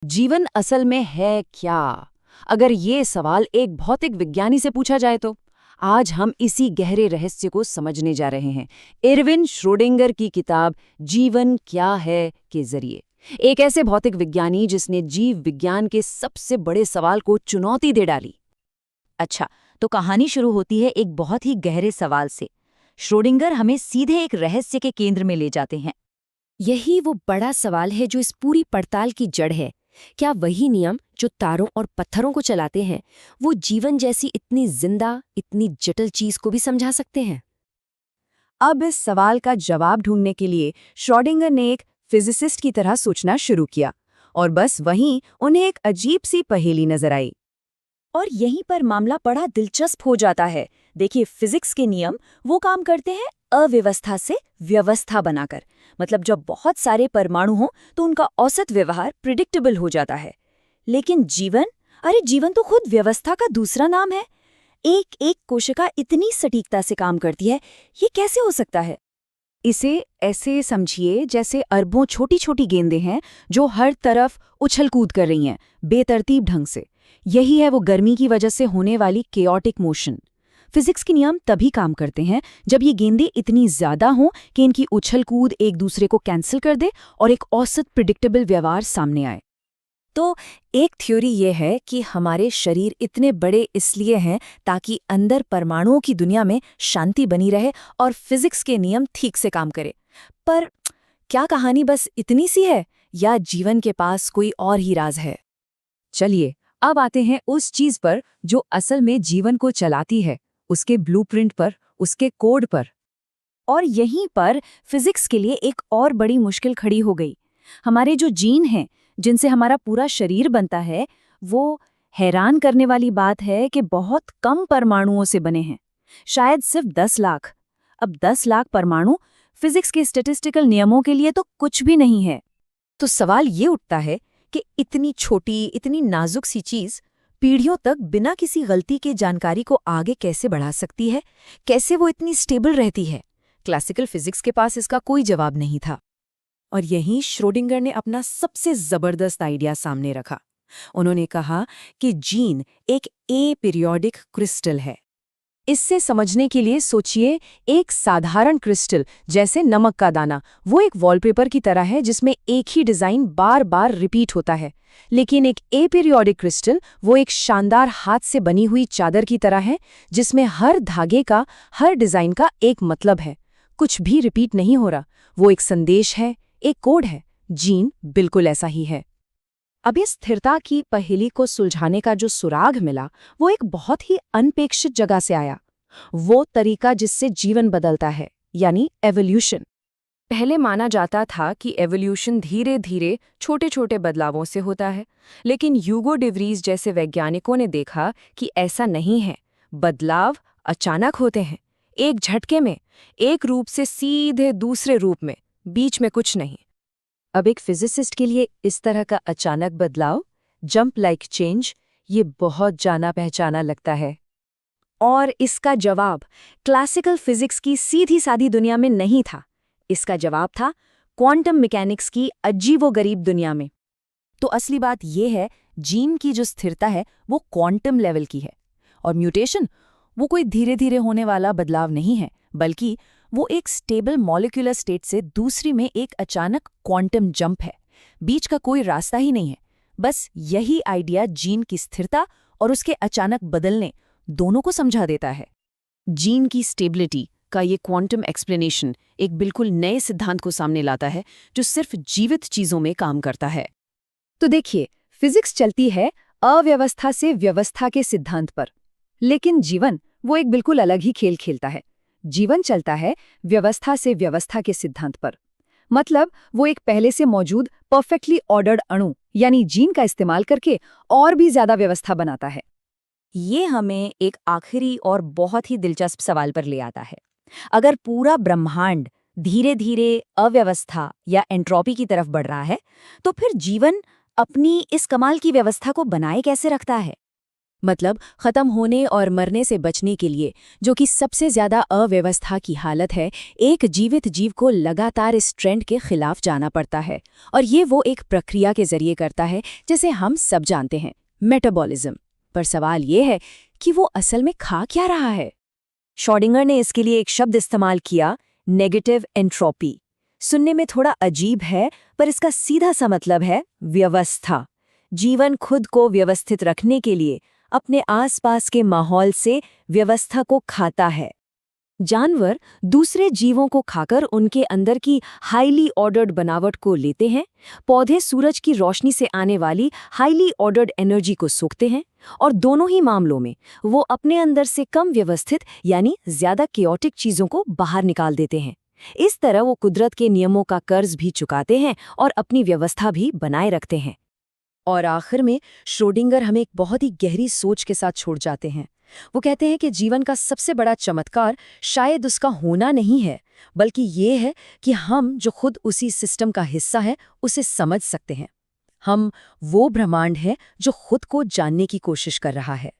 जीवन असल में है क्या? अगर ये सवाल एक भौतिक विज्ञानी से पूछा जाए तो आज हम इसी गहरे रहस्य को समझने जा रहे हैं इरविन श्रोडिंगर की किताब जीवन क्या है के जरिए। एक ऐसे भौतिक विज्ञानी जिसने जीव विज्ञान के सबसे बड़े सवाल को चुनौती दे डाली। अच्छा, तो कहानी शुरू होती है एक बहुत ही गहरे सवाल से। श्रोडिंगर हमें सीधे एक रहस्य के केंद्र में ले जाते हैं। यही वो बड़ा सवाल है जो इस पूरी पड़ताल की जड़ है। क्या वही नियम जो तारों और पत्थरों को चलाते हैं, वो जीवन जैसी इतनी जिंदा, इतनी जटिल चीज को भी समझा सकते हैं? अब इस सवाल का जवाब ढूंढने के लिए श्रोडिंगर ने एक फिजिसिस्ट की तरह सोचना शुरू किया और बस वहीं उन्हें एक अजीब सी पहेली नजर आई। और यहीं पर मामला बड़ा दिलचस्प हो जाता है। देखिए, फिजिक्स के नियम वो काम करते हैं अव्यवस्था से व्यवस्था बनाकर। मतलब जब बहुत सारे परमाणु हों तो उनका औसत व्यवहार प्रिडिक्टेबल हो जाता है। लेकिन जीवन, अरे जीवन तो खुद व्यवस्था का दूसरा नाम है। एक एक कोशिका इतनी सटीकता से काम करती है, ये कैसे हो सकता है? इसे ऐसे समझिए जैसे अरबों छोटी छोटी गेंदें हैं जो हर तरफ उछल कूद कर रही हैं बेतरतीब ढंग से। यही है वो गर्मी की वजह से होने वाली केओटिक मोशन। फिजिक्स के नियम तभी काम करते हैं जब ये गेंदें इतनी ज्यादा हों कि इनकी उछल कूद एक दूसरे को कैंसिल कर दे और एक औसत प्रिडिक्टेबल व्यवहार सामने आए। तो एक थ्योरी ये है कि हमारे शरीर इतने बड़े इसलिए हैं ताकि अंदर परमाणुओं की दुनिया में शांति बनी रहे और फिजिक्स के नियम ठीक से काम करें। पर क्या कहानी बस इतनी सी है, या जीवन के पास कोई और ही राज है? चलिए अब आते हैं उस चीज पर जो असल में जीवन को चलाती है, उसके ब्लूप्रिंट पर, उसके कोड पर। और यहीं पर फिजिक्स के लिए एक और बड़ी मुश्किल खड़ी हो गई। हमारे जो जीन हैं, जिनसे हमारा पूरा शरीर बनता है, वो हैरान करने वाली बात है कि बहुत कम परमाणुओं से बने हैं। शायद सिर्फ 10 लाख। अब 10 लाख परमाणु फिजिक्स के स्टैटिस्टिकल नियमों के लिए तो कुछ भी नहीं है। तो सवाल ये उठता है कि इतनी छोटी, इतनी नाजुक सी चीज पीढ़ियों तक बिना किसी गलती के जानकारी को आगे कैसे बढ़ा सकती है? कैसे वो इतनी स्टेबल रहती है? क्लासिकल फिजिक्स के पास इसका कोई जवाब नहीं था। और यहीं श्रोडिंगर ने अपना सबसे जबरदस्त आइडिया सामने रखा। उन्होंने कहा कि जीन एक ए-पीरियोडिक क्रिस्टल है। इससे समझने के लिए सोचिए, एक साधारण क्रिस्टल जैसे नमक का दाना वो एक वॉलपेपर की तरह है जिसमें एक ही डिजाइन बार बार रिपीट होता है। लेकिन एक एपीरियोडिक क्रिस्टल वो एक शानदार हाथ से बनी हुई चादर की तरह है जिसमें हर धागे का, हर डिजाइन का एक मतलब है। कुछ भी रिपीट नहीं हो रहा, वो एक संदेश है, एक कोड है। जीन बिल्कुल ऐसा ही है। अब इस स्थिरता की पहेली को सुलझाने का जो सुराग मिला वो एक बहुत ही अनपेक्षित जगह से आया। वो तरीका जिससे जीवन बदलता है, यानी एवोल्यूशन। पहले माना जाता था कि एवोल्यूशन धीरे धीरे छोटे छोटे बदलावों से होता है, लेकिन ह्यूगो डिवरीज जैसे वैज्ञानिकों ने देखा कि ऐसा नहीं है। बदलाव अचानक होते हैं, एक झटके में, एक रूप से सीधे दूसरे रूप में, बीच में कुछ नहीं। अब एक फिजिसिस्ट के लिए इस तरह का अचानक बदलाव, जंप लाइक चेंज, ये बहुत जाना पहचाना लगता है। और इसका जवाब क्लासिकल फिजिक्स की सीधी सादी दुनिया में नहीं था। इसका जवाब था क्वांटम मैकेनिक्स की अजीबोगरीब दुनिया में। तो असली बात यह है, जीन की जो स्थिरता है वो क्वांटम लेवल की है, और म्यूटेशन वो कोई धीरे धीरे होने वाला बदलाव नहीं है, बल्कि वो एक स्टेबल मॉलिक्यूलर स्टेट से दूसरी में एक अचानक क्वांटम जंप है। बीच का कोई रास्ता ही नहीं है। बस यही आइडिया जीन की स्थिरता और उसके अचानक बदलने दोनों को समझा देता है। जीन की स्टेबिलिटी का ये क्वांटम एक्सप्लेनेशन एक बिल्कुल नए सिद्धांत को सामने लाता है जो सिर्फ जीवित चीजों में काम करता है। तो देखिए, फिजिक्स चलती है अव्यवस्था से व्यवस्था के सिद्धांत पर, लेकिन जीवन वो एक बिल्कुल अलग ही खेल खेलता है। जीवन चलता है व्यवस्था से व्यवस्था के सिद्धांत पर। मतलब वो एक पहले से मौजूद परफेक्टली ऑर्डर्ड अणु यानी जीन का इस्तेमाल करके और भी ज्यादा व्यवस्था बनाता है। ये हमें एक आखिरी और बहुत ही दिलचस्प सवाल पर ले आता है। अगर पूरा ब्रह्मांड धीरे धीरे अव्यवस्था या एंट्रोपी की तरफ बढ़ रहा है, तो फिर जीवन अपनी इस कमाल की व्यवस्था को बनाए कैसे रखता है? मतलब खत्म होने और मरने से बचने के लिए, जो कि सबसे ज्यादा अव्यवस्था की हालत है, एक जीवित जीव को लगातार इस ट्रेंड के खिलाफ जाना पड़ता है। और ये वो एक प्रक्रिया के जरिए करता है जिसे हम सब जानते हैं, मेटाबॉलिज्म। पर सवाल ये है कि वो असल में खा क्या रहा है? श्रोडिंगर ने इसके लिए एक शब्द इस्तेमाल किया, नेगेटिव एंट्रोपी। सुनने में थोड़ा अजीब है, पर इसका सीधा सा मतलब है व्यवस्था। जीवन खुद को व्यवस्थित रखने के लिए अपने आसपास के माहौल से व्यवस्था को खाता है। जानवर दूसरे जीवों को खाकर उनके अंदर की हाईली ऑर्डर्ड बनावट को लेते हैं, पौधे सूरज की रोशनी से आने वाली हाईली ऑर्डर्ड एनर्जी को सोखते हैं, और दोनों ही मामलों में वो अपने अंदर से कम व्यवस्थित यानी ज्यादा केओटिक चीजों को बाहर निकाल देते हैं। इस तरह वो कुदरत के नियमों का कर्ज भी चुकाते हैं और अपनी व्यवस्था भी बनाए रखते हैं। और आखिर में श्रोडिंगर हमें एक बहुत ही गहरी सोच के साथ छोड़ जाते हैं। वो कहते हैं कि जीवन का सबसे बड़ा चमत्कार शायद उसका होना नहीं है, बल्कि ये है कि हम जो खुद उसी सिस्टम का हिस्सा है उसे समझ सकते हैं। हम वो ब्रह्मांड हैं जो खुद को जानने की कोशिश कर रहा है।